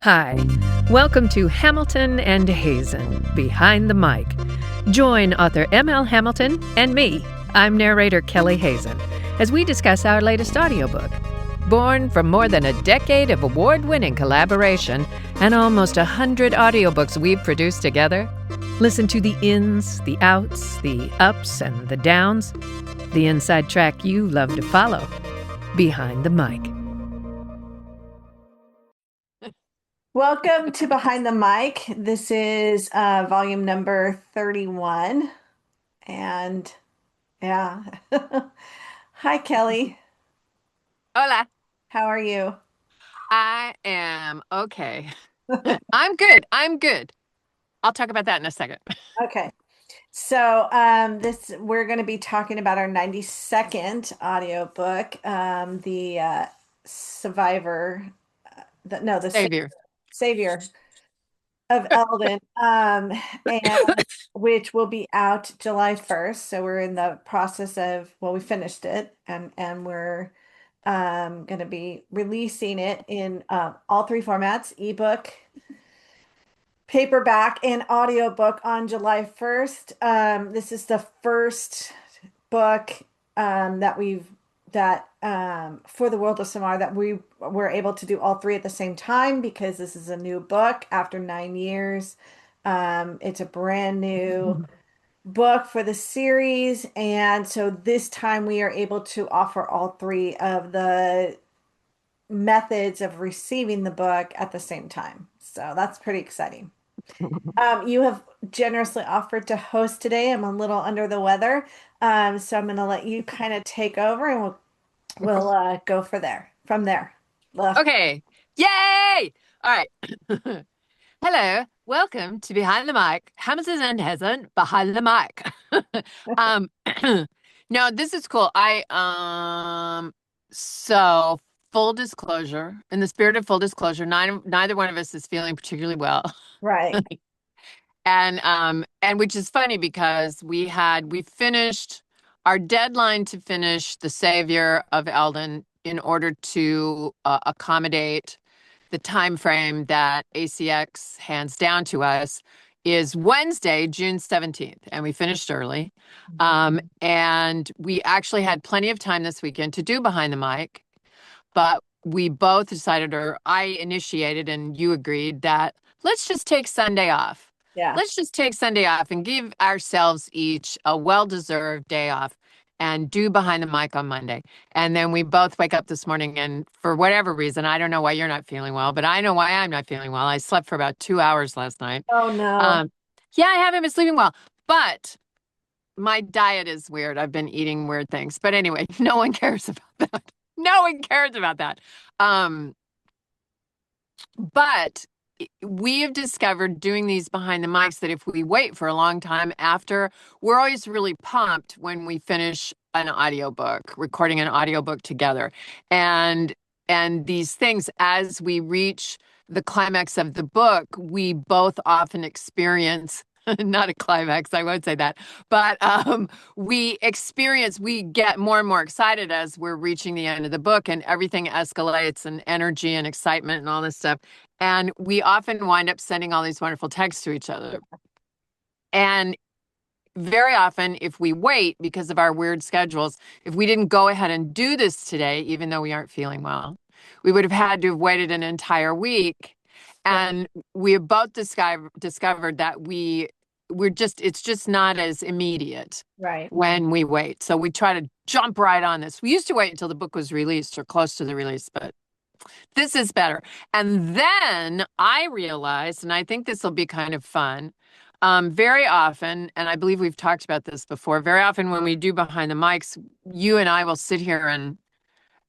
Hi, welcome to Hamilton and Hazen, Behind the Mic. Join author M.L. Hamilton and me, I'm narrator Kelley Hazen, as we discuss our latest audiobook. Born from more than a decade of award-winning collaboration and almost 100 audiobooks we've produced together, listen to the ins, the outs, the ups, and the downs, the inside track you love to follow, Behind the Mic. Welcome to Behind the Mic. This is volume number 31. And yeah. Hi, Kelley. Hola. How are you? I am okay. I'm good. I'll talk about that in a second. Okay. So we're going to be talking about our 92nd audiobook, the Survivor, the Savior. Savior of Eldon, and which will be out July 1st. So we're in the process of, we finished it and we're going to be releasing it in all three formats: ebook, paperback, and audiobook on July 1st. This is the first book that for the world of Samar that we were able to do all three at the same time, because this is a new book after 9 years. It's a brand new book for the series, and so this time we are able to offer all three of the methods of receiving the book at the same time. So that's pretty exciting. You have generously offered to host today. I'm a little under the weather, so I'm going to let you kind of take over, and we'll go from there. Ugh. Okay. Yay! All right. Hello. Welcome to Behind the Mic. Hamilton and Hazen, Behind the Mic. um no, this is cool. So full disclosure, in the spirit of full disclosure, neither one of us is feeling particularly well. Right. And which is funny because we finished our deadline to finish The Savior of Eldon in order to accommodate the time frame that ACX hands down to us is Wednesday, June 17th, and we finished early. And we actually had plenty of time this weekend to do Behind the Mic, but we both decided, or I initiated and you agreed, that let's just take Sunday off. Yeah. Let's just take Sunday off and give ourselves each a well-deserved day off and do Behind the Mic on Monday. And then we both wake up this morning, and for whatever reason, I don't know why you're not feeling well, but I know why I'm not feeling well. I slept for about 2 hours last night. Oh, no. Yeah, I haven't been sleeping well, but my diet is weird. I've been eating weird things. But anyway, no one cares about that. No one cares about that. But we have discovered doing these Behind the Mics that if we wait for a long time after, we're always really pumped when we finish an audiobook, recording an audiobook together. And these things, as we reach the climax of the book, we both often experience not a climax, I won't say that, but we get more and more excited as we're reaching the end of the book, and everything escalates, and energy and excitement and all this stuff. And we often wind up sending all these wonderful texts to each other. And very often, if we wait because of our weird schedules, if we didn't go ahead and do this today, even though we aren't feeling well, we would have had to have waited an entire week. And we have both discovered that it's just not as immediate Right. when we wait. So we try to jump right on this. We used to wait until the book was released or close to the release, but this is better. And then I realized, and I think this will be kind of fun, very often, and I believe we've talked about this before, very often when we do Behind the Mics, you and I will sit here and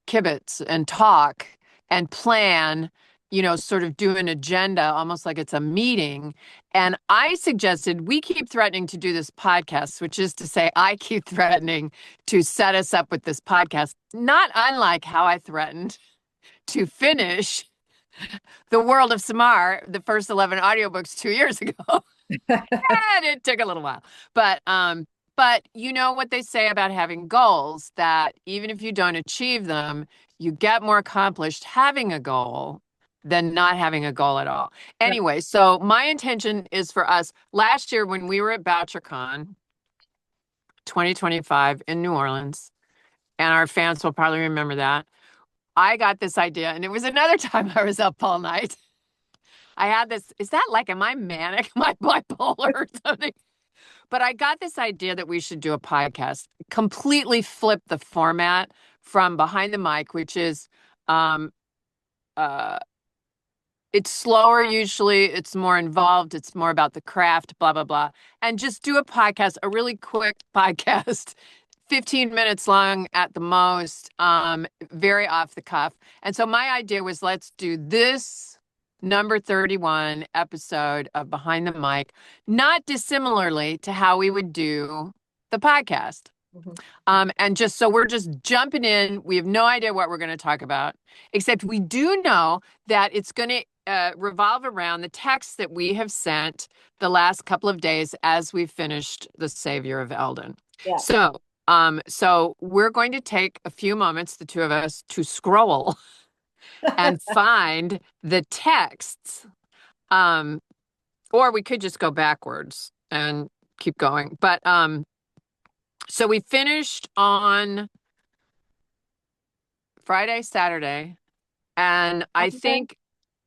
kibitz and talk and plan, sort of do an agenda, almost like it's a meeting. And I suggested we keep threatening to do this podcast, which is to say I keep threatening to set us up with this podcast, not unlike how I threatened to finish The World of Samar, the first 11 audiobooks 2 years ago. And it took a little while. But you know what they say about having goals, that even if you don't achieve them, you get more accomplished having a goal than not having a goal at all. Anyway, so my intention is for us last year when we were at BoucherCon 2025 in New Orleans, and our fans will probably remember that. I got this idea, and it was another time I was up all night. I had this, is that like, am I manic? Am I bipolar or something? But I got this idea that we should do a podcast, completely flip the format from Behind the Mic, which is uh it's slower usually, it's more involved, it's more about the craft, blah blah blah, and just do a podcast, a really quick podcast, 15 minutes long at the most, very off the cuff. And so my idea was, let's do this number 31 episode of Behind the Mic, not dissimilarly to how we would do the podcast. And just so we're just jumping in. We have no idea what we're going to talk about, except we do know that it's going to revolve around the texts that we have sent the last couple of days as we've finished The Savior of Eldon. Yeah. So we're going to take a few moments, the two of us, to scroll and find the texts. Or we could just go backwards and keep going. But so we finished on Friday, Saturday, and I think,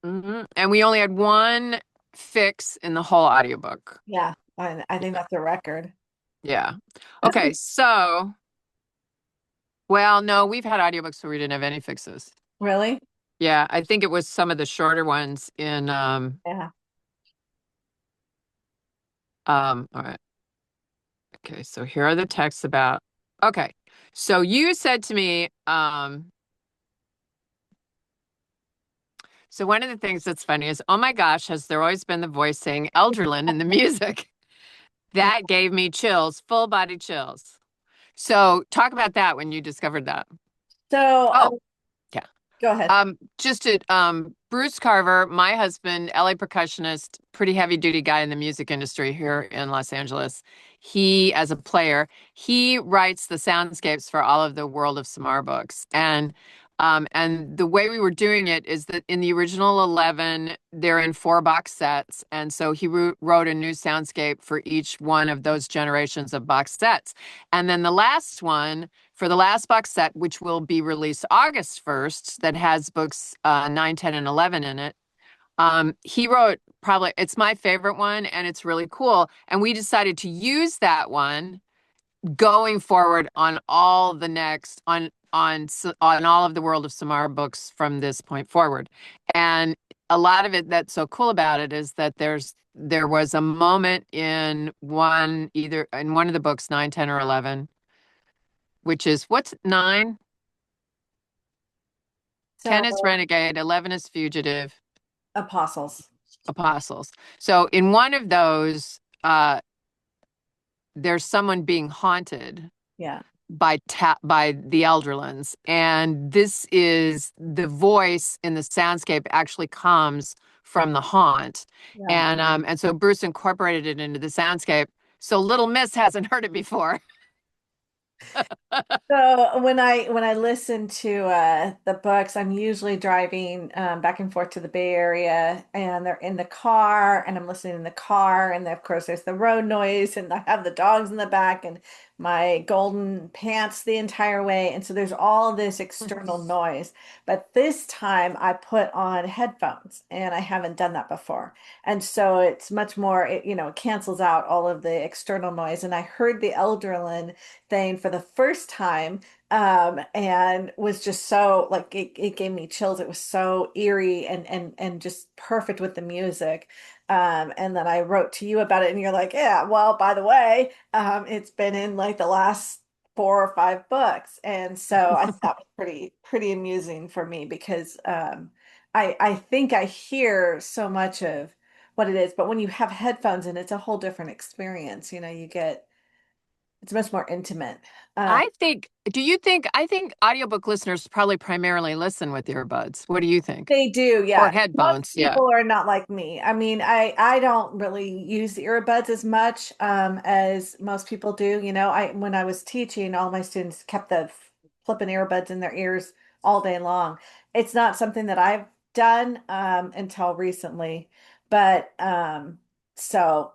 and we only had one fix in the whole audiobook. Yeah, I think that's a record. Yeah. Okay, so, well, no, we've had audiobooks where we didn't have any fixes. Really? Yeah, I think it was some of the shorter ones in, Yeah. all right. Okay, so here are the texts about, okay, so you said to me, so one of the things that's funny is, oh my gosh, has there always been the voice saying Elderlin in the music? That gave me chills, full body chills. So talk about that when you discovered that. So, yeah. Go ahead. Just to, Bruce Carver, my husband, LA percussionist, pretty heavy duty guy in the music industry here in Los Angeles. He, as a player, he writes the soundscapes for all of the World of Samar books. And the way we were doing it is that in the original 11, they're in 4 box sets. And so he wrote a new soundscape for each one of those generations of box sets. And then the last one, for the last box set, which will be released August 1st, that has books 9, 10, and 11 in it, he wrote probably, it's my favorite one, and it's really cool. And we decided to use that one going forward on all the next, on all of the World of Samar books from this point forward. And a lot of it that's so cool about it is that there was a moment in either in one of the books, 9, 10, or 11, which is, what's 9? 10 is Renegade, 11 is Fugitive. Apostles. So in one of those, there's someone being haunted. Yeah. By the Elderlins, and this is the voice in the soundscape actually comes from the haunt. Yeah. And so Bruce incorporated it into the soundscape, so Little Miss hasn't heard it before. So when I listen to the books, I'm usually driving back and forth to the Bay Area, and they're in the car, and I'm listening in the car, and of course there's the road noise, and I have the dogs in the back, and my golden pants the entire way, and so there's all this external noise. But this time I put on headphones, and I haven't done that before, and so it's much more, it cancels out all of the external noise, and I heard the Elderlin thing for the first time, and was just so, like, it gave me chills. It was so eerie and just perfect with the music. And then I wrote to you about it, and you're like, yeah, well, by the way, it's been in like the last 4 or 5 books. And so I thought it was pretty amusing for me, because I think I hear so much of what it is, but when you have headphones in, it's a whole different experience. It's much more intimate. I think audiobook listeners probably primarily listen with earbuds. What do you think? They do, yeah. Or headphones, Most people are not like me. I mean, I don't really use the earbuds as much as most people do. When I was teaching, all my students kept the flipping earbuds in their ears all day long. It's not something that I've done until recently. But so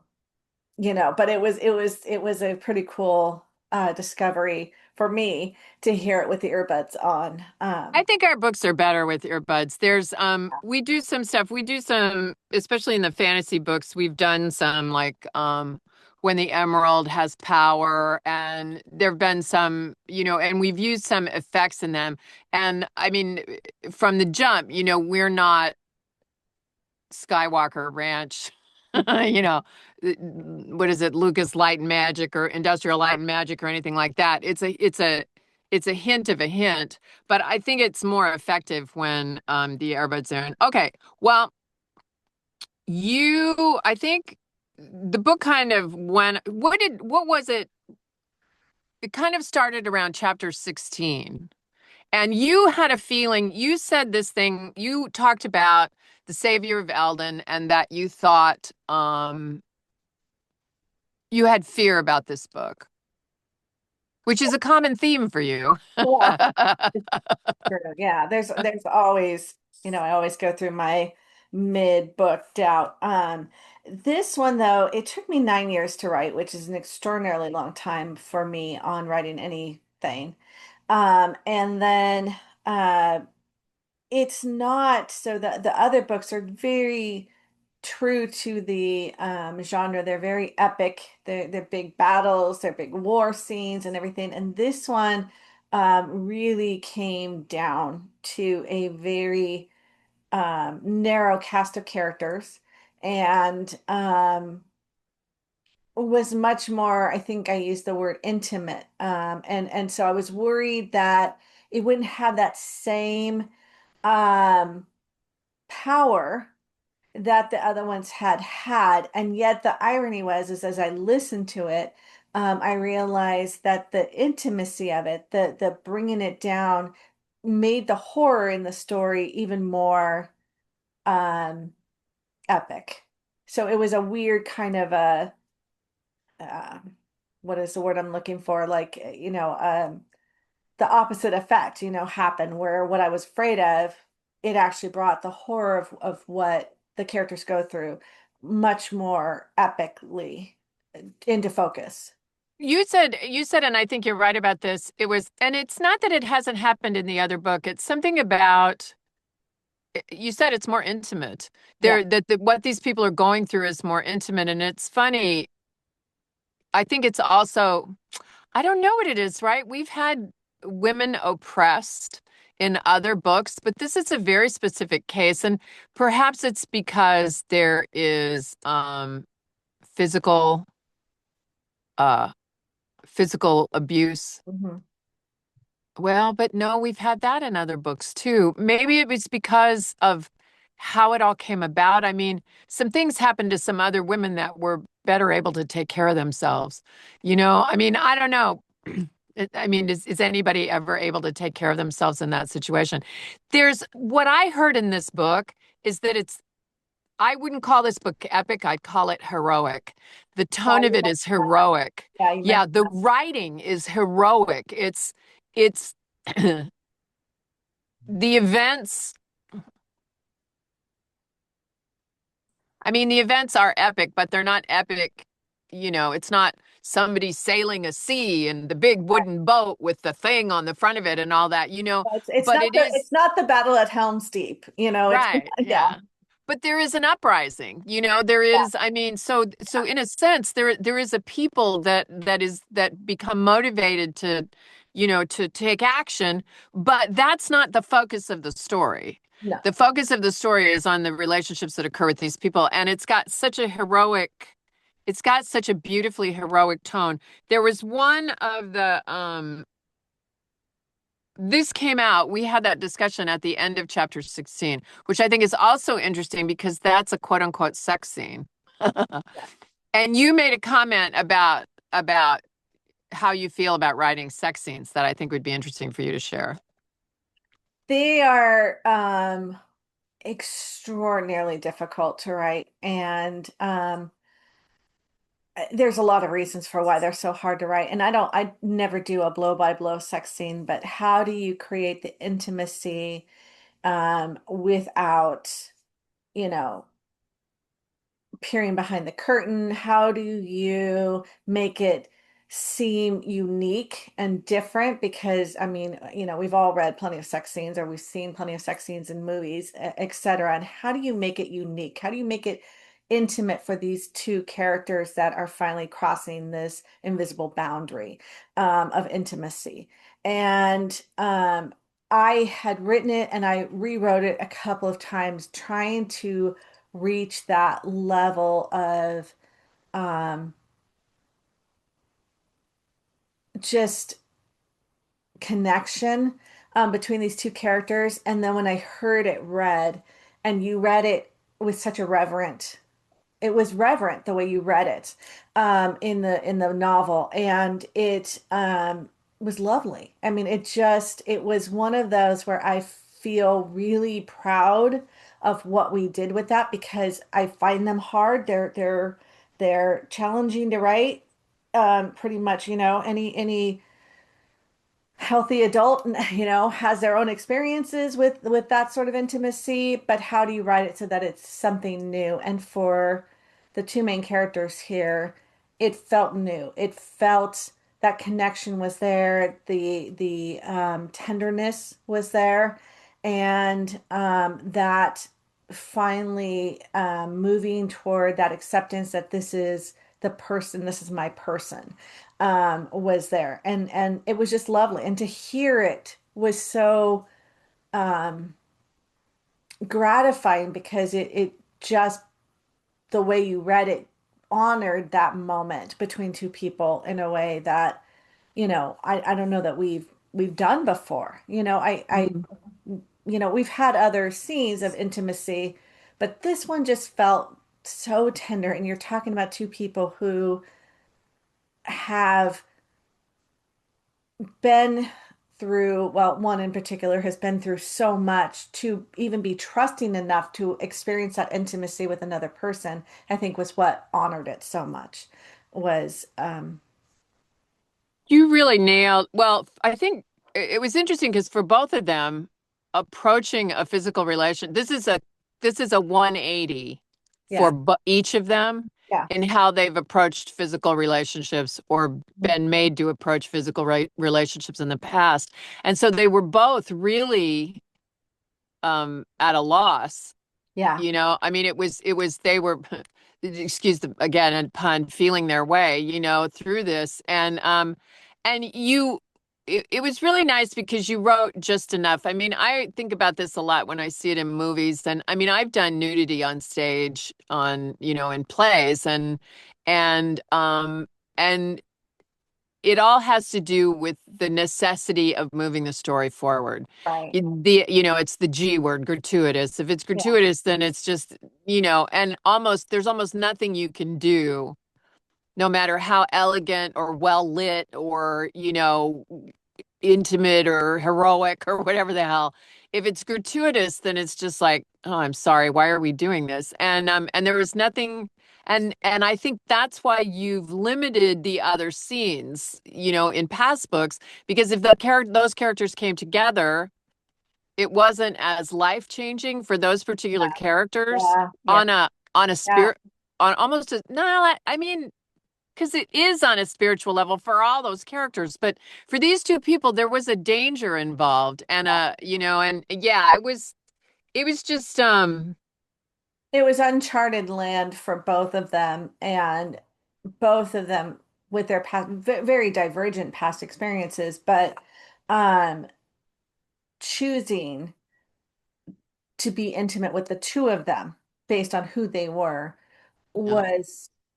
but it was a pretty cool discovery for me to hear it with the earbuds on. I think our books are better with earbuds. There's we do some stuff. We do some, especially in the fantasy books, we've done some like when the emerald has power, and there've been some, and we've used some effects in them. And I mean, from the jump, we're not Skywalker Ranch, you know, what is it, Lucas Light and Magic or Industrial Light and Magic or anything like that. It's a hint of a hint, but I think it's more effective when the earbuds are in. Okay, well, I think the book kind of went. What was it? It kind of started around chapter 16. And you had a feeling, you said this thing, you talked about the Savior of Eldon and that you thought you had fear about this book, which is a common theme for you. Yeah, it's true. Yeah, there's always, I always go through my mid-book doubt. This one though, it took me 9 years to write, which is an extraordinarily long time for me on writing anything. And then it's not so the other books are very true to the genre. They're very epic. They're big battles, they're big war scenes and everything. And this one really came down to a very narrow cast of characters and was much more, I think I used the word intimate. And so I was worried that it wouldn't have that same um, power that the other ones had had. And yet the irony was, is as I listened to it, I realized that the intimacy of it, the bringing it down, made the horror in the story even more um, epic. So it was a weird kind of a what is the word I'm looking for? Like, the opposite effect, happened where what I was afraid of, it actually brought the horror of what the characters go through much more epically into focus. You said, and I think you're right about this. And it's not that it hasn't happened in the other book. It's something about, you said it's more intimate. Yeah. What these people are going through is more intimate. And it's funny. I think it's also, I don't know what it is, right? We've had women oppressed in other books, but this is a very specific case. And perhaps it's because there is physical uh physical abuse. Hmm. Well, but no, we've had that in other books too. Maybe it was because of how it all came about. I mean, some things happened to some other women that were better able to take care of themselves. I mean, I don't know. I mean, is anybody ever able to take care of themselves in that situation? There's what I heard in this book is that I wouldn't call this book epic. I'd call it heroic. The Yeah, tone of you it mentioned is that. heroic. Yeah, you Yeah, mentioned the writing is heroic. It's the events. I mean, the events are epic, but they're not epic. It's not somebody sailing a sea and the big that. wooden boat with the thing on the front of it and all that, It's but not it the is. it's not the battle at Helm's Deep, it's Right, yeah. yeah. But there is an uprising, there Yeah. is, I mean, so in a sense, there is a people that become motivated to take action, but that's not the focus of the story. No. The focus of the story is on the relationships that occur with these people, and it's got such a beautifully heroic tone. There was one of the this came out, we had that discussion at the end of chapter 16, which I think is also interesting because that's a quote unquote sex scene. Yeah. And you made a comment about how you feel about writing sex scenes that I think would be interesting for you to share. They are extraordinarily difficult to write, and there's a lot of reasons for why they're so hard to write. And I never do a blow by blow sex scene, but how do you create the intimacy without, you know, peering behind the curtain? How do you make it seem unique and different? Because I mean, we've all read plenty of sex scenes or we've seen plenty of sex scenes in movies, etc. And how do you make it unique? How do you make it intimate for these two characters that are finally crossing this invisible boundary of intimacy? And I had written it and I rewrote it a couple of times, trying to reach that level of um, just connection between these two characters. And then when I heard it read, and you read it with such a reverent, it was reverent the way you read it in the novel, and it was lovely. I mean, it was one of those where I feel really proud of what we did with that, because I find them hard. They're challenging to write. Pretty much, any healthy adult, has their own experiences with that sort of intimacy, but how do you write it so that it's something new? And for the two main characters here, it felt new. It felt that connection was there, the tenderness was there, and that finally moving toward that acceptance that this is the person, this is my person, was there, and it was just lovely, and to hear it was so um, gratifying, because it just, the way you read it, honored that moment between two people in a way that I don't know that we've done before. We've had other scenes of intimacy, but this one just felt so tender, and you're talking about two people who have been through, well, one in particular has been through so much to even be trusting enough to experience that intimacy with another person. I think was what honored it so much, was You really nailed. Well, I think it was interesting because for both of them, approaching a physical relation, this is a 180 for yeah, each of them yeah, in how they've approached physical relationships or been made to approach physical relationships in the past. And so they were both really at a loss. yeah, I mean, it was they were excuse the again a pun, feeling their way, through this. And it was really nice because you wrote just enough. I mean, I think about this a lot when I see it in movies. And I mean, I've done nudity on stage in plays, and it all has to do with the necessity of moving the story forward. right, It's the G word, gratuitous. If it's yeah, gratuitous, then it's just, and there's almost nothing you can do, no matter how elegant or well lit or, intimate or heroic or whatever the hell. If it's gratuitous, then it's just like, oh, I'm sorry, why are we doing this? And there was nothing, and I think that's why you've limited the other scenes, in past books, because if those characters came together, it wasn't as life-changing for those particular characters yeah, yeah, on a yeah, spirit, on almost a no, I mean, because it is on a spiritual level for all those characters, but for these two people there was a danger involved, and and yeah, it was just it was uncharted land for both of them, and both of them with their past, very divergent past experiences, but um choosing to be intimate with the two of them based on who they were yeah.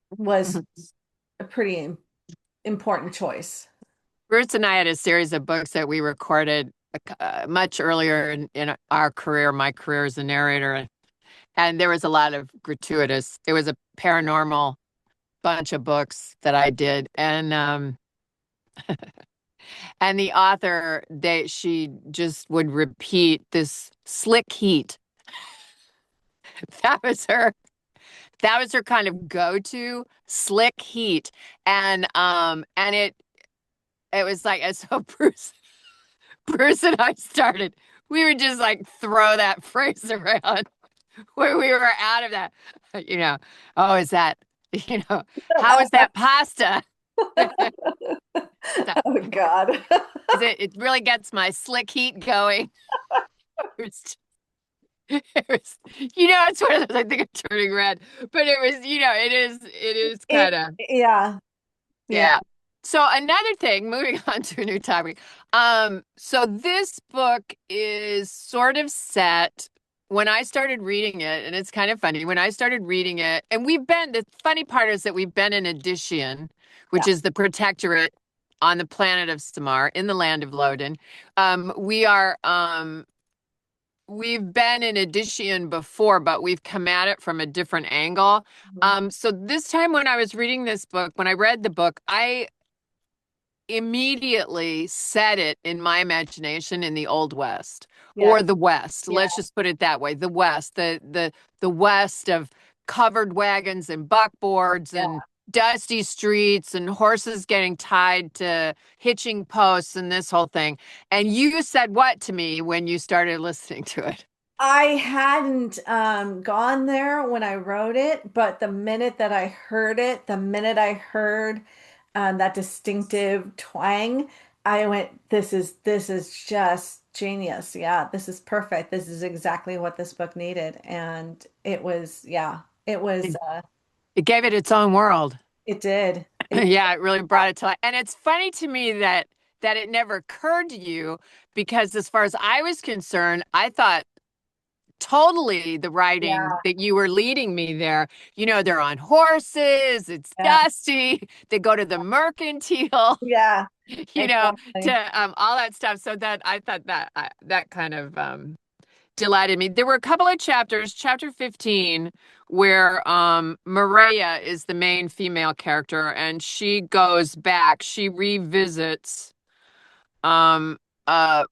was a pretty important choice. Bruce and I had a series of books that we recorded much earlier in our career, my career as a narrator, and there was a lot of gratuitous. It was a paranormal bunch of books that I did, and the author, she just would repeat this slick heat. That was her. That was her kind of go-to, slick heat, and it was like, and so Bruce and I started. we would just like throw that phrase around when we were out of that. You know, oh, is that, you know, how is that pasta? So, Oh God. is it really gets my slick heat going. It's, it was, it's one of those, I think I'm turning red, but it was, it is It, kind of, yeah, yeah, yeah. So another thing, moving on to a new topic. So this book is sort of set when I started reading it, and it's kind of funny. When I started reading it, and the funny part is that we've been in Edition, which yeah, is the protectorate on the planet of Samar in the land of Loden. We've been in Edition before, but we've come at it from a different angle. mhm, So this time when I was reading this book, when I read the book, I immediately set it in my imagination in the Old West yeah, or the West. yeah, Let's just put it that way. The West, the West of covered wagons and buckboards yeah. and dusty streets and horses getting tied to hitching posts and this whole thing. And you said what to me when you started listening to it? I hadn't gone there when I wrote it, but the minute that I heard it, the minute I heard that distinctive twang, I went, this is just genius. Yeah, this is perfect. This is exactly what this book needed. And it was, yeah, it was, It, it gave it its own world. it did. It did. Yeah, it really brought it to life. And it's funny to me that it never occurred to you because as far as I was concerned, I thought totally the writing Yeah, that you were leading me there. They're on horses, it's yeah, dusty, they go to the mercantile, yeah, you know, exactly. to all that stuff. So that I thought that kind of delighted me. There were a couple of chapters, chapter 15, where Maria is the main female character and she goes back, she revisits um uh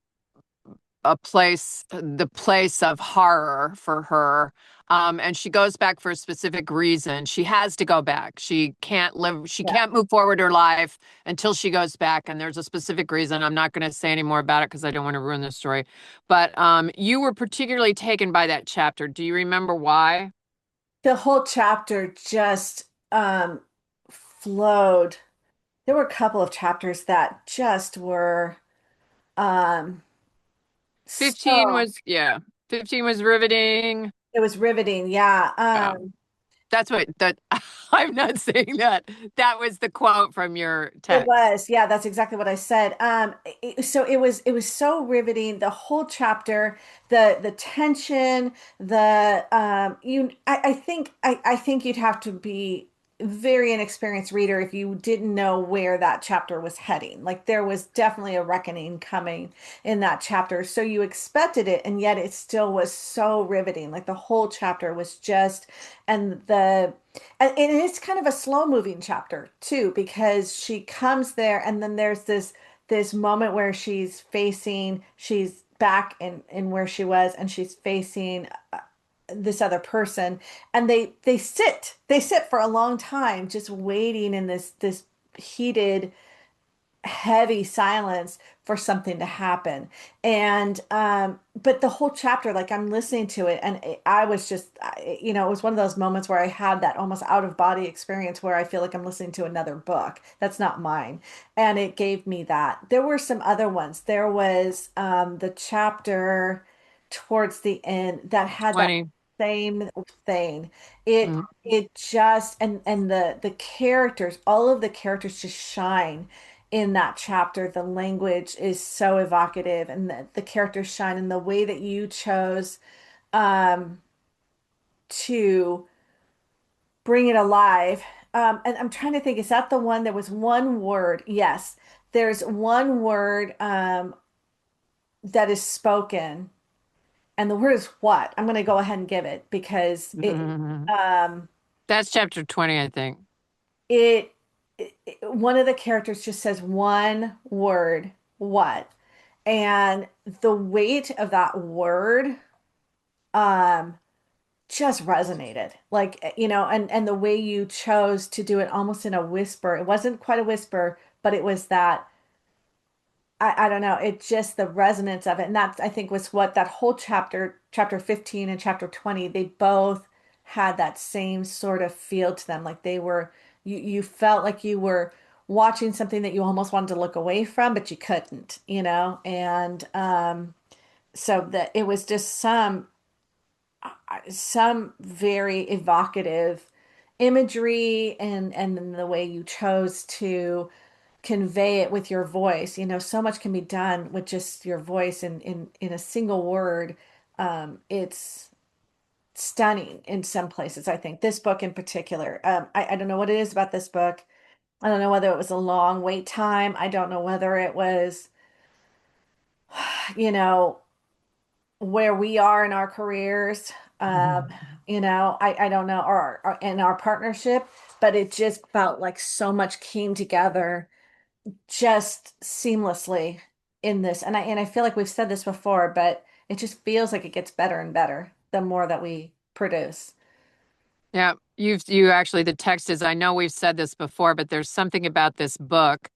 the place of horror for her. And she goes back for a specific reason. She has to go back. She Yeah. can't move forward her life until she goes back. And there's a specific reason. I'm not going to say any more about it because I don't want to ruin the story. But you were particularly taken by that chapter. Do you remember why? The whole chapter just flowed. There were a couple of chapters that just were um 15 so was, yeah, 15 was riveting. it was riveting. Yeah. That's what that I'm not saying that. That was the quote from your It text. was, yeah, that's exactly what I said. So it was so riveting. The whole chapter, the tension, I think you'd have to be a very inexperienced reader if you didn't know where that chapter was heading. Like there was definitely a reckoning coming in that chapter. So you expected it, and yet it still was so riveting. Like the whole chapter was just, and and it's kind of a slow moving chapter too, because she comes there and then there's this moment where she's back in where she was and she's facing this other person, and they sit for a long time just waiting in this heated, heavy silence for something to happen. And but the whole chapter, like I'm listening to it and I was just it was one of those moments where I had that almost out of body experience where I feel like I'm listening to another book that's not mine, and it gave me that. There were some other ones. There was the chapter towards the end that had that 20. same thing. it Mhm. it just, and the characters, all of the characters just shine in that chapter. The language is so evocative and the characters shine, and the way that you chose um, to bring it alive. And I'm trying to think, is that the one? There was one word. Yes, there's one word that is spoken, and the word is what? I'm going to go ahead and give it because Mhm. um, That's chapter 20, I think. it, one of the characters just says one word, what? And the weight of that word um just resonated. Like, and the way you chose to do it almost in a whisper. It wasn't quite a whisper, but it was that I don't know. It's just the resonance of it. And that I think was what that whole chapter 15 and chapter 20, they both had that same sort of feel to them. Like they were, you felt like you were watching something that you almost wanted to look away from, but you couldn't, you know? And so that it was just some very evocative imagery and then the way you chose to convey it with your voice. You know, so much can be done with just your voice in a single word. It's stunning in some places, I think. This book in particular. I don't know what it is about this book. I don't know whether it was a long wait time. I don't know whether it was, you know, where we are in our careers. You know, I don't know, or in our partnership, but it just felt like so much came together just seamlessly in this. And I feel like we've said this before, but it just feels like it gets better and better the more that we produce. Yeah, you actually, the text is, I know we've said this before, but there's something about this book.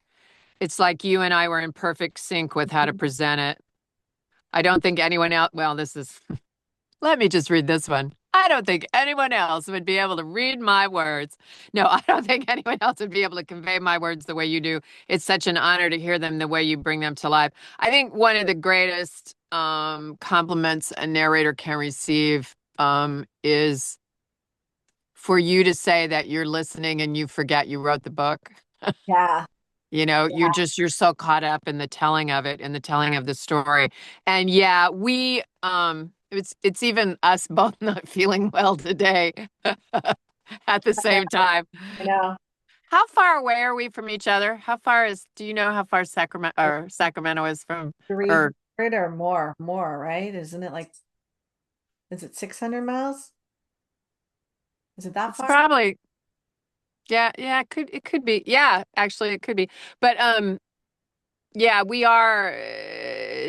It's like you and I were in perfect sync with how to present it. I don't think anyone else, well, this is, let me just read this one. I don't think anyone else would be able to read my words. No, I don't think anyone else would be able to convey my words the way you do. It's such an honor to hear them the way you bring them to life. I think one of the greatest compliments a narrator can receive is for you to say that you're listening and you forget you wrote the book. Yeah. You know, Yeah. you're so caught up in the telling of it, in the telling of the story. And yeah, we it's even us both not feeling well today at the same time. I know. How far away are we from each other? How far is, do you know how far Like Sacramento is from, or 300 or more, right? Isn't it like, is it 600 miles? Is it that it's far? probably, yeah, it could be. Yeah, actually it could be. But yeah, we are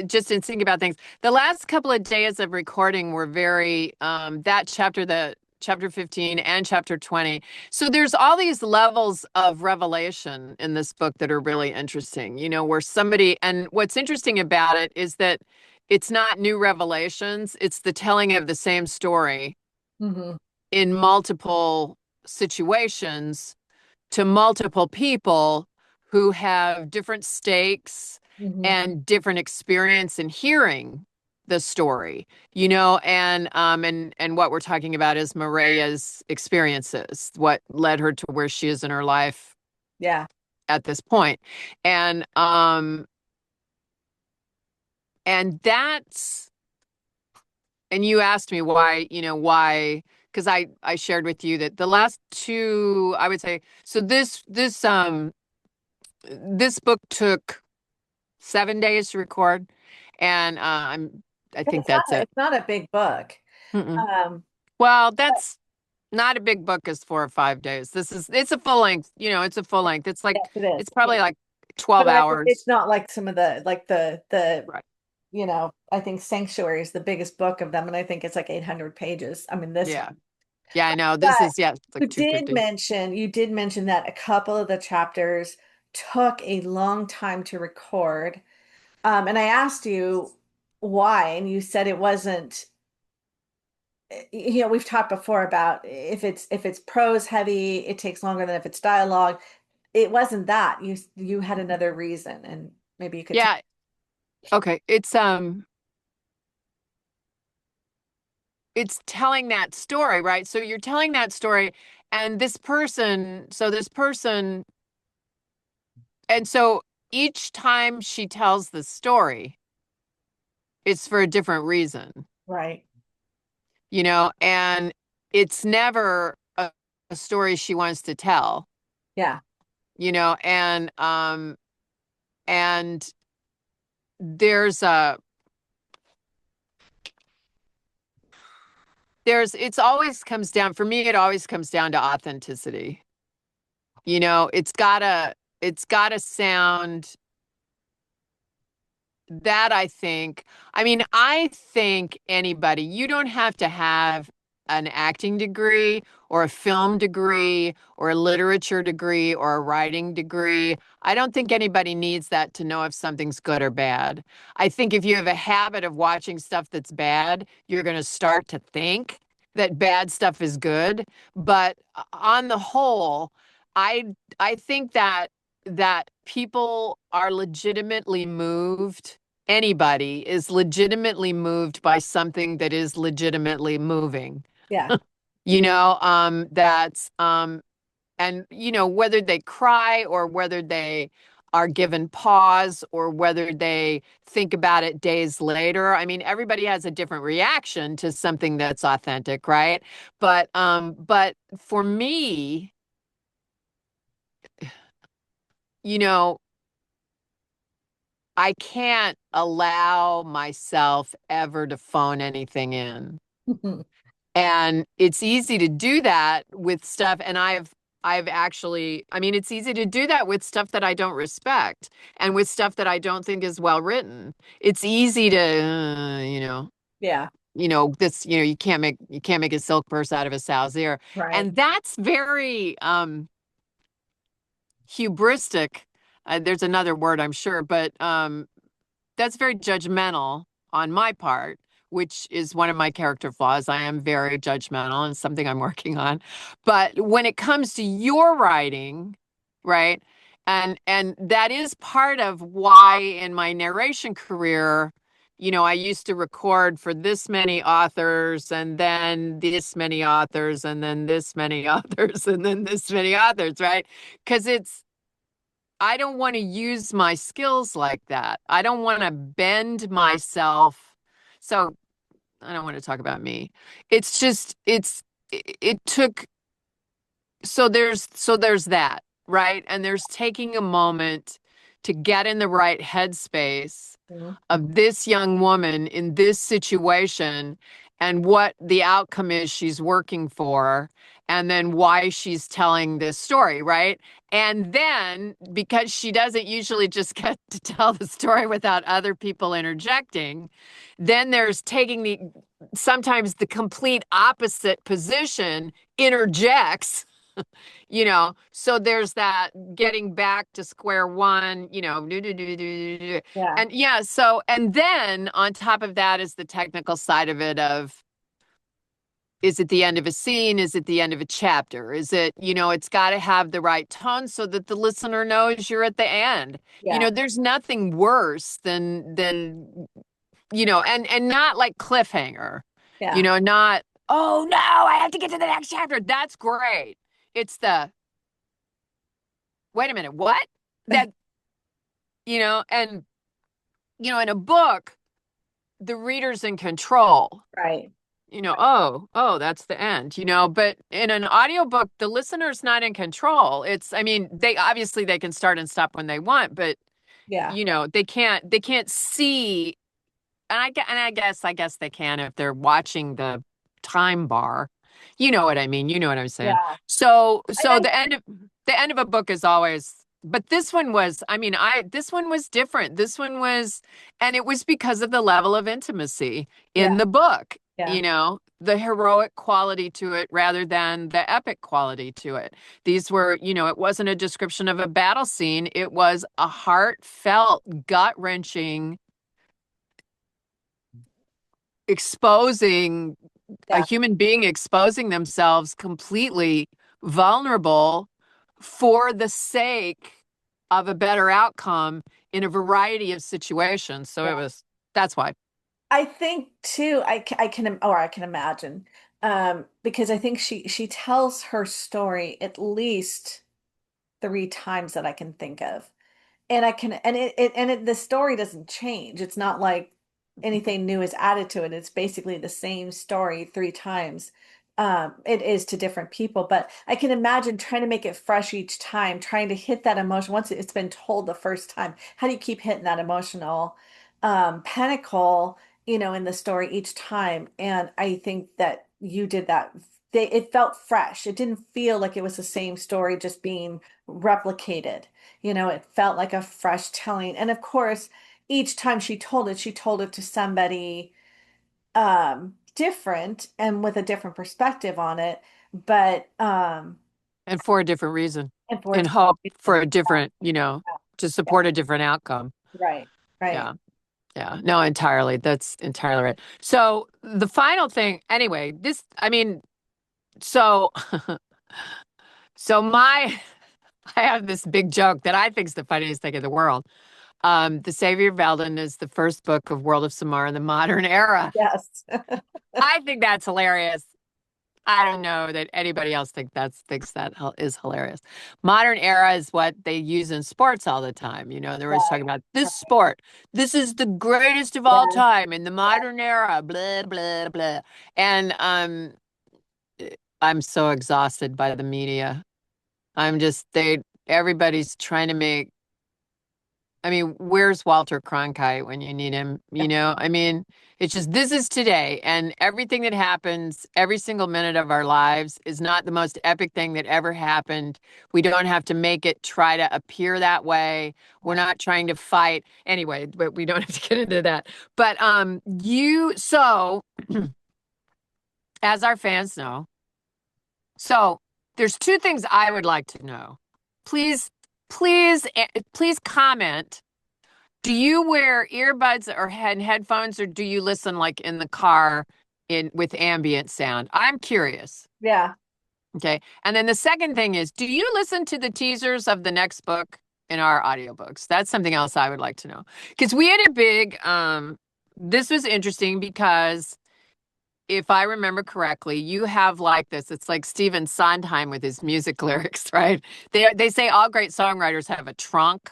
just in thinking about things. The last couple of days of recording were very that chapter, the chapter 15 and chapter 20. So there's all these levels of revelation in this book that are really interesting. You know, where somebody, and what's interesting about it is that it's not new revelations, it's the telling of the same story Hmm. in multiple situations to multiple people who have different stakes Hmm. and different experience in hearing the story, you know, and what we're talking about is Maria's experiences, what led her to where she is in her life Yeah. at this point. And and that's, and you asked me why, you know, why, because I shared with you that the last two, I would say, so this book took 7 days to record, and I think that's it. It's not a big book. Mm-mm. Um, Well, that's not a big book is 4 or 5 days. It's a full length, you know, it's a full length. It's yes, like, it is. it's probably like 12 But it's hours. not like some of the like the Right. you know, I think Sanctuary is the biggest book of them, and I think it's like 800 pages. I mean, this Yeah. one. Yeah, I know. This But is, yeah, it's like 250. you did mention that a couple of the chapters took a long time to record. And I asked you why, and you said it wasn't, you know, we've talked before about if it's prose heavy, it takes longer than if it's dialogue. It wasn't that. You had another reason, and maybe you could tell. Yeah. Okay. It's telling that story, right? So you're telling that story, and this person, and so each time she tells the story, it's for a different reason, Right. you know, and it's never a story she wants to tell, Yeah. you know, and there's a it's always comes down, for me, it always comes down to authenticity. You know, it's gotta sound that, I think, I mean, I think anybody, you don't have to have an acting degree or a film degree or a literature degree or a writing degree. I don't think anybody needs that to know if something's good or bad. I think if you have a habit of watching stuff that's bad, you're going to start to think that bad stuff is good. But on the whole, I I think that people are legitimately moved. Anybody is legitimately moved by something that is legitimately moving. Yeah. That's and whether they cry or whether they are given pause or whether they think about it days later. I mean, everybody has a different reaction to something that's authentic, right? But for me, you know, I can't allow myself ever to phone anything in. And it's easy to do that with stuff. And I've actually, I mean, it's easy to do that with stuff that I don't respect and with stuff that I don't think is well written. It's easy to, Yeah. you can't make a silk purse out of a sow's ear. Right. And that's very hubristic. There's another word, I'm sure, but that's very judgmental on my part, which is one of my character flaws. I am very judgmental and something I'm working on. But when it comes to your writing, right? And that is part of why in my narration career, I used to record for this many authors and then this many authors and then this many authors and then this many authors, right? Because I don't want to use my skills like that. I don't want to bend myself. So I don't want to talk about me. It's just it took so there's that, right? And there's taking a moment to get in the right headspace Mhm. of this young woman in this situation and what the outcome is she's working for, and then why she's telling this story, right? And then because she doesn't usually just get to tell the story without other people interjecting, then there's taking sometimes the complete opposite position interjects, so there's that getting back to square one, Yeah. and yeah, and then on top of that is the technical side of it of, is it the end of a scene? Is it the end of a chapter? Is it, it's got to have the right tone so that the listener knows you're at the end. Yeah. There's nothing worse than and not like cliffhanger, Yeah. not, oh no, I have to get to the next chapter. That's great. It's the, wait a minute, what? That, and, in a book, the reader's in control. Right. Oh, that's the end, but in an audiobook, the listener's not in control. I mean, they can start and stop when they want, but, Yeah. they can't see. And I guess they can if they're watching the time bar. You know what I mean? You know what I'm saying? Yeah. So I, the end of a book is always, but this one was, I mean, this one was different. And it was because of the level of intimacy yeah. in the book, Yeah. the heroic quality to it rather than the epic quality to it. These were, it wasn't a description of a battle scene. It was a heartfelt, gut-wrenching exposing a Yeah. human being exposing themselves completely vulnerable for the sake of a better outcome in a variety of situations. So Yeah. that's why. I think too, I can imagine, because I think she tells her story at least three times that I can think of. And I can, the story doesn't change. It's not like anything new is added to it. It's basically the same story three times. It is to different people, but I can imagine trying to make it fresh each time, trying to hit that emotion once it's been told the first time. How do you keep hitting that emotional pinnacle, in the story each time? And I think that you did that. It felt fresh. It didn't feel like it was the same story just being replicated. It felt like a fresh telling. And of course, each time she told it to somebody different and with a different perspective on it, but And for a different reason, and for a and different hope for reason. a different, Yeah, to yeah, support a different outcome. right, right. Yeah. Yeah. No, entirely. That's entirely right. So the final thing, anyway, so, so I have this big joke that I think is the funniest thing in the world. The Savior of Eldon is the first book of World of Samar in the modern era. Yes. I think that's hilarious. I don't know that anybody else thinks that is hilarious. Modern era is what they use in sports all the time. They're always Right, talking about this right. sport. This is the greatest of all Yes, time in the yes. modern era. Blah blah blah. And I'm so exhausted by the media. Everybody's trying to make. I mean, where's Walter Cronkite when you need him? It's just this is today, and everything that happens every single minute of our lives is not the most epic thing that ever happened. We don't have to make it try to appear that way. We're not trying to fight anyway, but we don't have to get into that. But as our fans know, so there's two things I would like to know. Please, please comment. Do you wear earbuds or headphones, or do you listen like in the car with ambient sound? I'm curious. Yeah. Okay. And then the second thing is, do you listen to the teasers of the next book in our audiobooks? That's something else I would like to know. Because we had a big this was interesting because if I remember correctly, you have like this. It's like Stephen Sondheim with his music lyrics, right? They say all great songwriters have a trunk,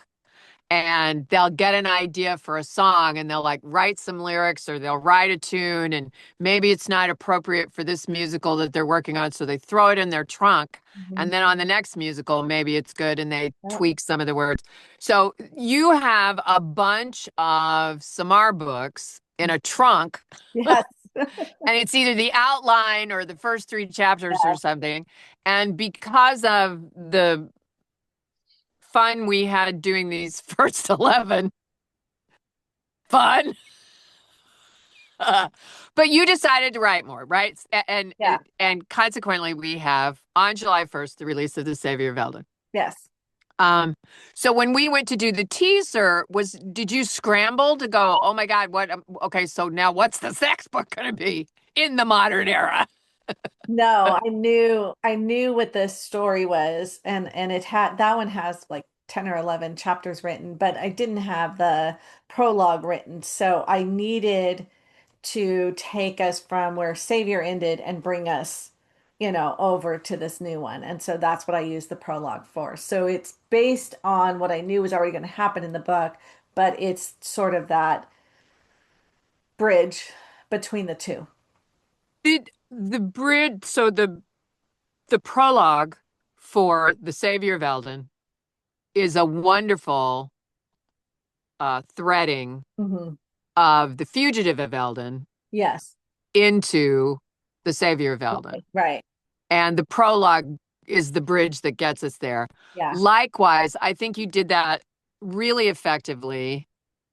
and they'll get an idea for a song and they'll like write some lyrics or they'll write a tune, and maybe it's not appropriate for this musical that they're working on, so they throw it in their trunk, Mhm. and then on the next musical maybe it's good and they Yep. tweak some of the words. So you have a bunch of Samar books in a trunk, Yes. and it's either the outline or the first three chapters or Yes. something, and because of the fun we had doing these first 11 fun. But you decided to write more, right? Yeah. And consequently, we have on July 1st the release of The Savior of Eldon. Yes. Um, so when we went to do the teaser, did you scramble to go, oh my God, what? Okay, so now what's the next book going to be in the modern era? No, I knew what the story was, and it had that one has like 10 or 11 chapters written, but I didn't have the prologue written. So I needed to take us from where Savior ended and bring us, over to this new one. And so that's what I used the prologue for. So it's based on what I knew was already going to happen in the book, but it's sort of that bridge between the two. Did the bridge, so the prologue for The Savior of Eldon is a wonderful threading Hmm. of The Fugitive of Eldon Yes. into The Savior of Eldon. Right. Right. And the prologue is the bridge that gets us there. Yeah. Likewise, I think you did that really effectively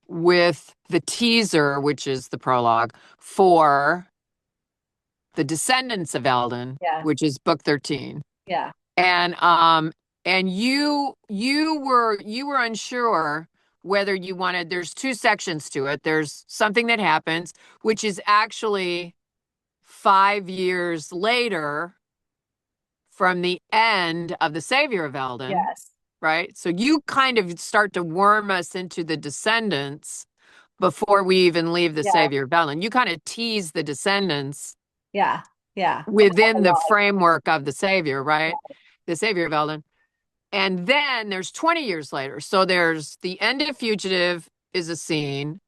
with the teaser, which is the prologue, for The Descendants of Eldon, Yes. which is book 13. Yeah. And you were unsure whether you wanted, there's two sections to it. There's something that happens, which is actually 5 years later from the end of The Savior of Eldon, Yes. right? So you kind of start to worm us into the Descendants before we even leave The Yeah. Savior of Eldon. You kind of tease the Descendants Yeah. Yeah. In the within the prologue. framework of The Savior, right? Yeah. The Savior of Eldon. And then there's 20 years later. So there's the end of Fugitive is a scene.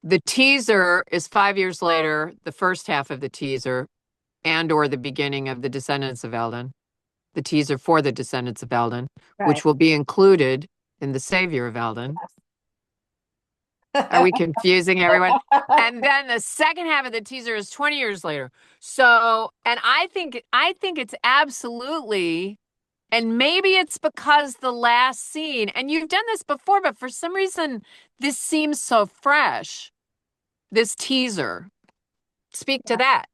The teaser is 5 years later, the first half of the teaser, and or the beginning of The Descendants of Eldon, the teaser for The Descendants of Eldon, Right. which will be included in The Savior of Eldon. Are we confusing everyone? And then the second half of the teaser is 20 years later. So, and I think it's absolutely, and maybe it's because the last scene, and you've done this before, but for some reason this seems so fresh, this teaser. Speak to that.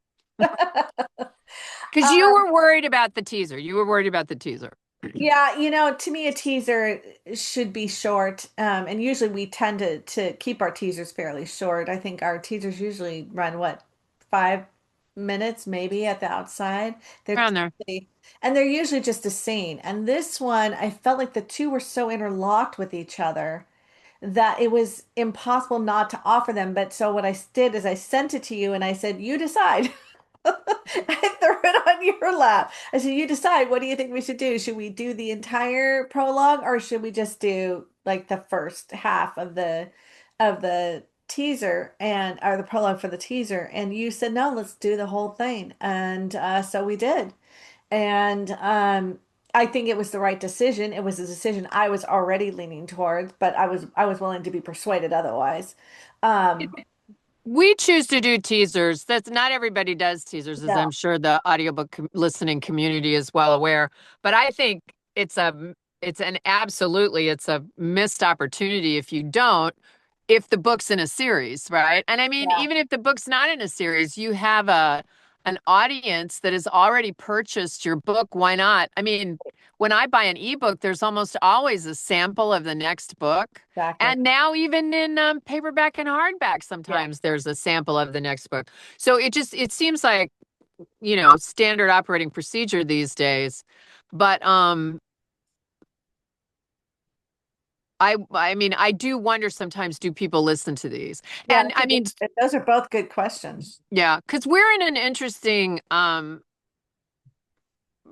Because you Um, were worried about the teaser. You were worried about the teaser. yeah, to me, a teaser should be short. And usually we tend to keep our teasers fairly short. I think our teasers usually run what, 5 minutes maybe at the outside. They're Around there. and they're usually just a scene. And this one, I felt like the two were so interlocked with each other that it was impossible not to offer them. But so what I did is I sent it to you and I said, you decide. I threw it on your lap. I said, you decide. What do you think we should do? Should we do the entire prologue or should we just do like the first half of the teaser and or the prologue for the teaser? And you said, no, let's do the whole thing. And so we did. And I think it was the right decision. It was a decision I was already leaning towards, but I was willing to be persuaded otherwise. Um, We choose to do teasers. That's not everybody does teasers, as no, I'm sure the audiobook listening community is well aware. But I think it's a missed opportunity if you don't, if the book's in a series, right? And I mean, yeah, even if the book's not in a series, you have an audience that has already purchased your book. Why not? I mean, when I buy an ebook, there's almost always a sample of the next book. exactly. And now even in paperback and hardback, Yeah. sometimes there's a sample of the next book. So it seems like, standard operating procedure these days. But I mean, I do wonder sometimes, do people listen to these? Yeah, And I mean, those are both good questions. yeah, because we're in an interesting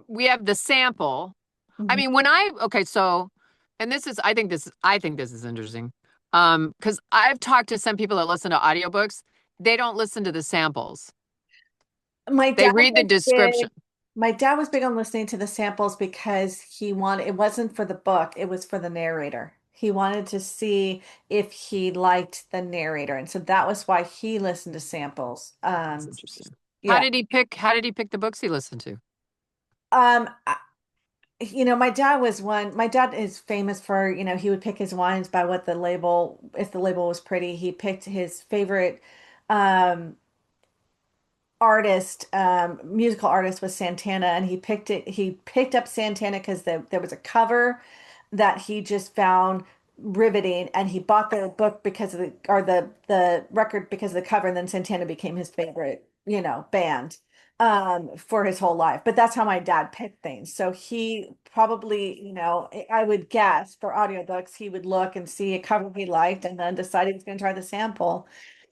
we have the sample. I Mhm. mean, okay, so, and I think this is interesting. Because I've talked to some people that listen to audiobooks, they don't listen to the samples. My They dad read the was description. big. My dad was big on listening to the samples because he wanted, it wasn't for the book, it was for the narrator. He wanted to see if he liked the narrator. And so that was why he listened to samples. That's interesting. Yeah. How did he pick the books he listened to? Um, I- my dad is famous for, he would pick his wines by what the label, if the label was pretty, he picked his favorite, um, musical artist was Santana, and he picked up Santana because there was a cover that he just found riveting, and he bought the book because of the record because of the cover, and then Santana became his favorite, band for his whole life. But that's how my dad picked things. So he probably, I would guess for audiobooks, he would look and see a cover he liked and then decide he was going to try the sample.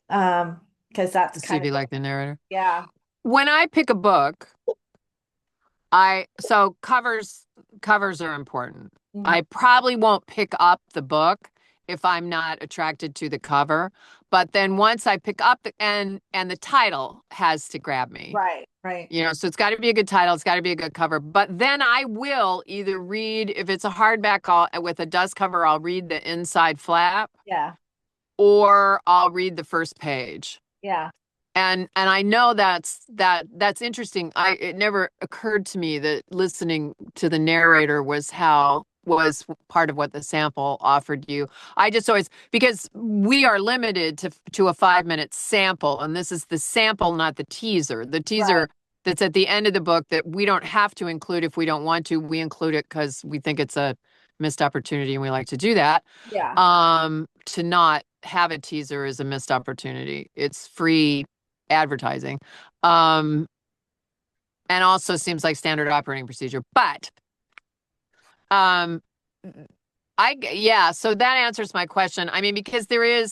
Because that's To see kind if of, he liked the narrator. yeah. When I pick a book, so covers are important. Mhm. I probably won't pick up the book if I'm not attracted to the cover, but then once I pick up and the title has to grab me. Right, right. So it's got to be a good title, it's got to be a good cover. But then I will either read, if it's a hardback with a dust cover, I'll read the inside flap Yeah, or I'll read the first page. yeah, And I know that's interesting. It never occurred to me that listening to the narrator was part of what the sample offered you. I just always, because we are limited to a 5-minute sample, and this is the sample, not the teaser. The right. teaser that's at the end of the book that we don't have to include if we don't want to. We include it because we think it's a missed opportunity and we like to do that. Yeah, To not have a teaser is a missed opportunity. It's free advertising. Um, and also seems like standard operating procedure. But um, yeah, so that answers my question. I mean, because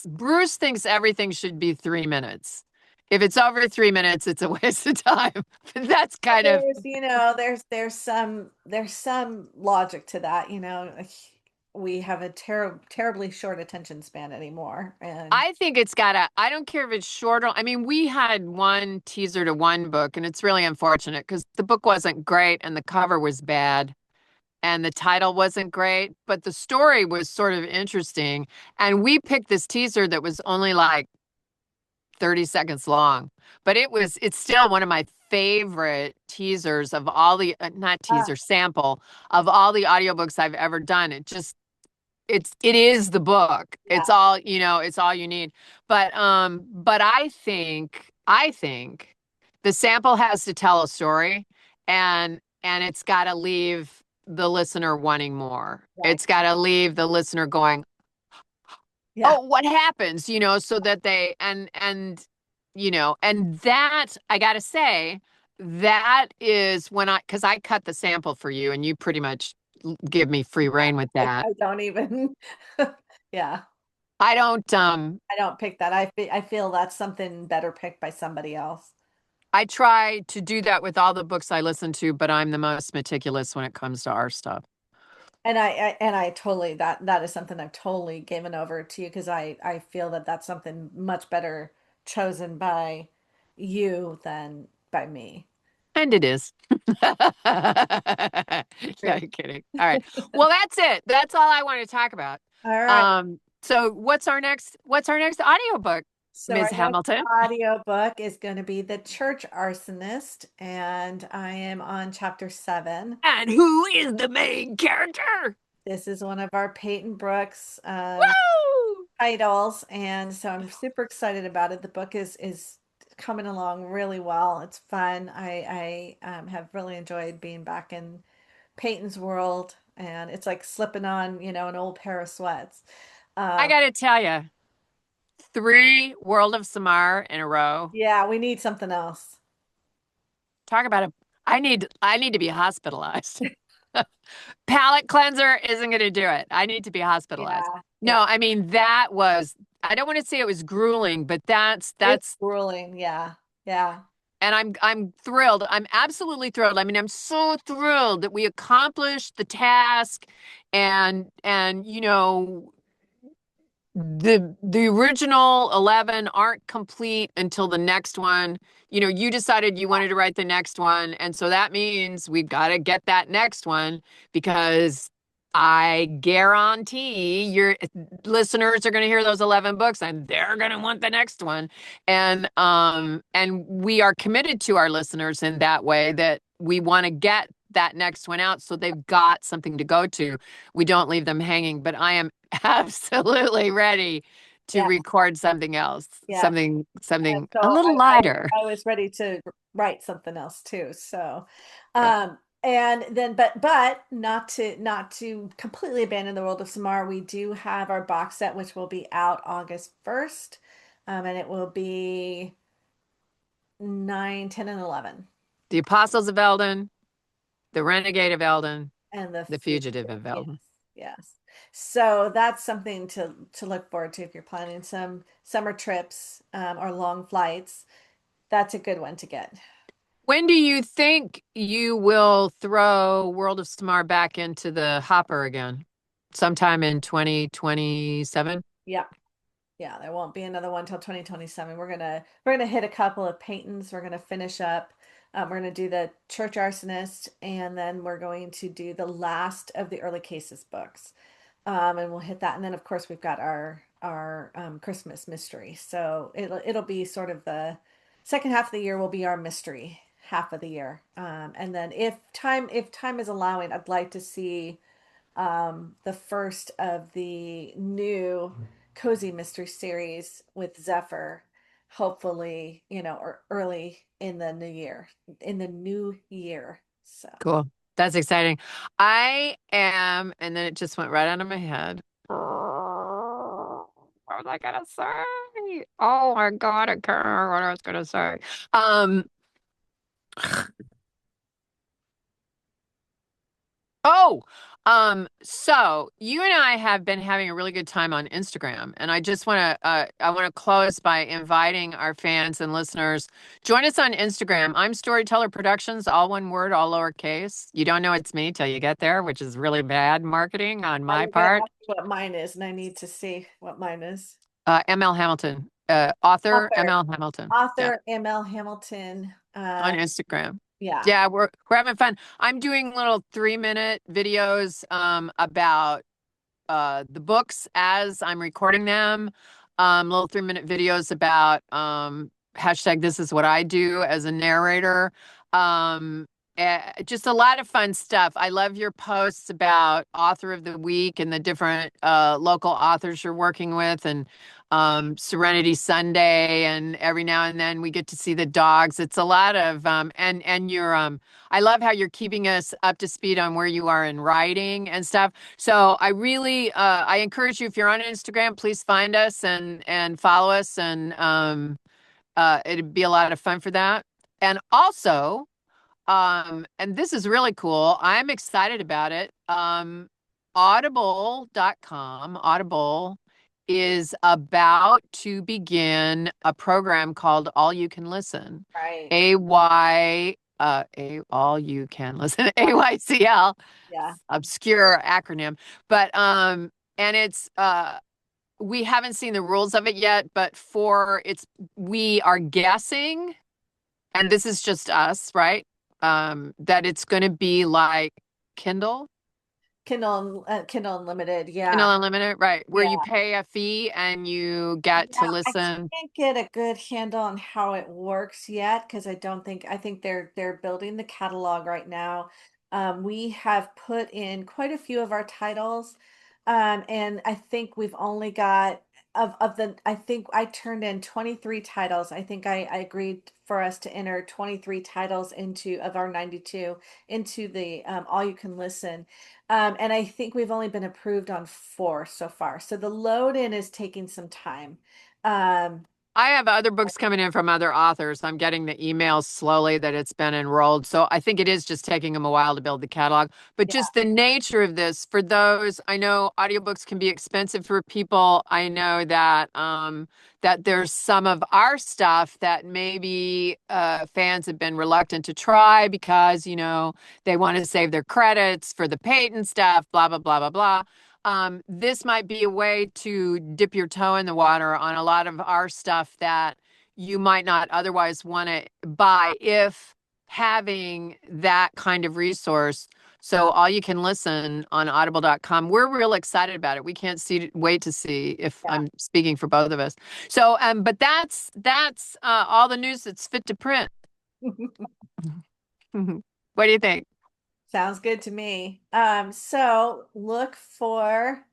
Bruce thinks everything should be 3 minutes. If it's over 3 minutes, it's a waste of time. That's kind of, there's some logic to that. We have a terribly short attention span anymore, and I think I don't care if it's short or, I mean, we had one teaser to one book, and it's really unfortunate because the book wasn't great and the cover was bad. And the title wasn't great, but the story was sort of interesting. And we picked this teaser that was only like 30 seconds long, but it's still one of my favorite teasers of all the, not ah, teaser, sample of all the audiobooks I've ever done. It is the book. yeah, It's all you need. But I think I think the sample has to tell a story, and it's got to leave the listener wanting more. Right. It's got to leave the listener going, Yeah. "Oh, what happens?" So that they and that I got to say that is when because I cut the sample for you and you pretty much give me free reign with that. I don't even, yeah, I don't I don't pick that. I feel that's something better picked by somebody else. I try to do that with all the books I listen to, but I'm the most meticulous when it comes to our stuff. And I totally, that is something I've totally given over to you because I feel that that's something much better chosen by you than by me. And it is. Yeah, True. you're kidding. All right. Well, that's it. That's all I want to talk about. All right. So what's our next audiobook, So Ms. our next Hamilton? audiobook is going to be The Church Arsonist, and I am on chapter 7. And who is the main character? This is one of our Peyton Brooks Woo! titles, and so I'm super excited about it. The book is coming along really well. It's fun. I have really enjoyed being back in Peyton's world, and it's like slipping on, an old pair of sweats. I Um, gotta tell you, 3 World of Samar in a row. yeah, we need something else. Talk about it. I need to be hospitalized. Palate cleanser isn't going to do it. I need to be hospitalized. Yeah, yeah. No, I mean that was I don't want to say it was grueling, but that's It's that's grueling. Yeah, yeah, and I'm thrilled. I'm absolutely thrilled. I mean, I'm so thrilled that we accomplished the task and the original 11 aren't complete until the next one. You decided you wanted to write the next one, and so that means we've got to get that next one because I guarantee your listeners are going to hear those 11 books and they're going to want the next one. And we are committed to our listeners in that way that we want to get that next one out so they've got something to go to. We don't leave them hanging, but I am absolutely ready to yeah, record something else, yeah. something So a little lighter. I was ready to write something else too. So, Yeah. and then, but not to completely abandon the world of Samar, we do have our box set, which will be out August 1st. And it will be 9, 10, and 11. The Apostles of Eldon, the Renegade of Eldon, And the the fugitive. Fugitive of Yes, Eldon. yes. So that's something to look forward to if you're planning some summer trips, or long flights. That's a good one to get. When do you think you will throw World of Samar back into the hopper again? Sometime in 2027? Yeah. Yeah, there won't be another one till 2027. We're gonna hit a couple of Peytons. We're gonna finish up. We're gonna do the Church Arsonist, and then we're going to do the last of the early cases books. And we'll hit that. And then of course we've got our Christmas mystery. So it'll be sort of the second half of the year will be our mystery half of the year. And then if time is allowing, I'd like to see the first of the new cozy mystery series with Zephyr, hopefully, or early in the new year. So Cool. That's exciting. I am, and then it just went right out of my head. What was I gonna say? Oh my God, I can't remember what I was gonna say. Um, Oh, so you and I have been having a really good time on Instagram, and I want to close by inviting our fans and listeners. Join us on Instagram. I'm Storyteller Productions, all one word, all lowercase. You don't know it's me till you get there, which is really bad marketing on I my was gonna part. ask what mine is, and I need to see what mine is. ML Hamilton, author Author, ML Hamilton. Yeah, author ML Hamilton. on Instagram. Yeah. Yeah, we're having fun. I'm doing little 3-minute videos about the books as I'm recording them. Little 3-minute videos about hashtag this is what I do as a narrator. just a lot of fun stuff. I love your posts about author of the week and the different local authors you're working with, and Serenity Sunday, and every now and then we get to see the dogs. It's a lot of and you're I love how you're keeping us up to speed on where you are in writing and stuff. So I really I encourage you, if you're on Instagram, please find us and follow us, and it'd be a lot of fun for that. And also, and this is really cool. I'm excited about it. Audible.com, Audible is about to begin a program called All You Can Listen. Right. All You Can Listen, AYCL. Yeah. Obscure acronym. But and it's we haven't seen the rules of it yet, but we are guessing, and this is just us, right? That it's going to be like Kindle Unlimited. Yeah. Kindle Unlimited, right? Where Yeah. you pay a fee and you get to listen. I can't get a good handle on how it works yet, because I think they're building the catalog right now. We have put in quite a few of our titles, and I think we've only got I think I turned in 23 titles. I think I agreed for us to enter 23 titles of our 92 into the All You Can Listen. And I think we've only been approved on 4 so far. So the load in is taking some time. I have other books coming in from other authors. I'm getting the emails slowly that it's been enrolled. So I think it is just taking them a while to build the catalog. But just the nature of this, for those, I know audiobooks can be expensive for people. I know that that there's some of our stuff that maybe fans have been reluctant to try because, they want to save their credits for the patent stuff, blah, blah, blah, blah, blah. This might be a way to dip your toe in the water on a lot of our stuff that you might not otherwise want to buy if having that kind of resource. So All You Can Listen on audible.com. We're real excited about it. We can't wait to see, if I'm speaking for both of us. So, but that's all the news that's fit to print. What do you think? Sounds good to me. So look for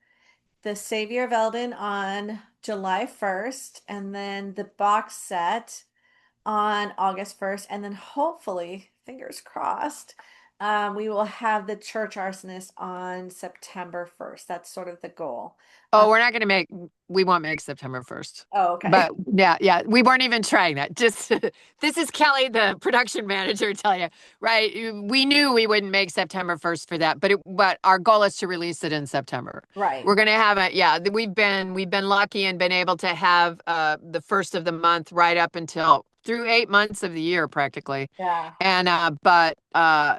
the Savior of Eldon on July 1st, and then the box set on August 1st, and then hopefully, fingers crossed, we will have the Church Arsonist on September 1st. That's sort of the goal. Oh, we won't make September 1st. Oh, okay. But yeah, we weren't even trying that. Just, this is Kelley, the production manager, tell you, right? We knew we wouldn't make September 1st for that, but our goal is to release it in September. Right. We're going to have we've been lucky and been able to have the first of the month right up until through 8 months of the year, practically. Yeah. And,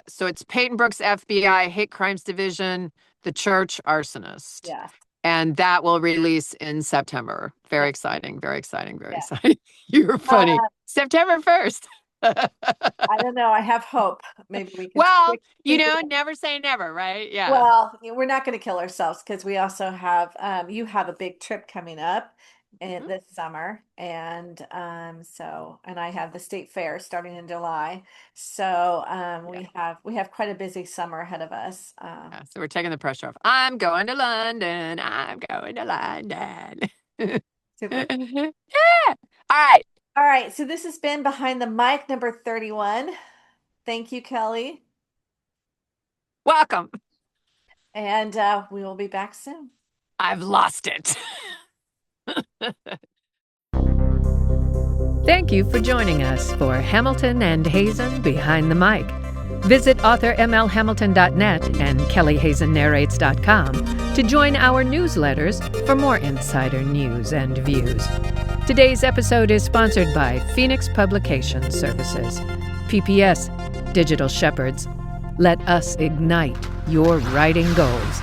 so it's Peyton Brooks, FBI, Hate Crimes Division, The Church Arsonist. Yeah. And that will release in September. Very exciting, very exciting, very exciting. You're funny. September 1st. I don't know. I have hope. Maybe we can. Well, never say never, right? Yeah. Well, we're not going to kill ourselves, because we also have, you have a big trip coming up this summer. And and I have the state fair starting in July. So we have quite a busy summer ahead of us. So we're taking the pressure off. I'm going to London. Super. Yeah. All right. So this has been Behind the Mic number 31. Thank you, Kelley. Welcome. And we will be back soon. I've lost it. Thank you for joining us for Hamilton and Hazen Behind the Mic. Visit authormlhamilton.net and kelleyhazennarrates.com to join our newsletters for more insider news and views. Today's episode is sponsored by Phoenix Publication Services, PPS, Digital Shepherds. Let us ignite your writing goals.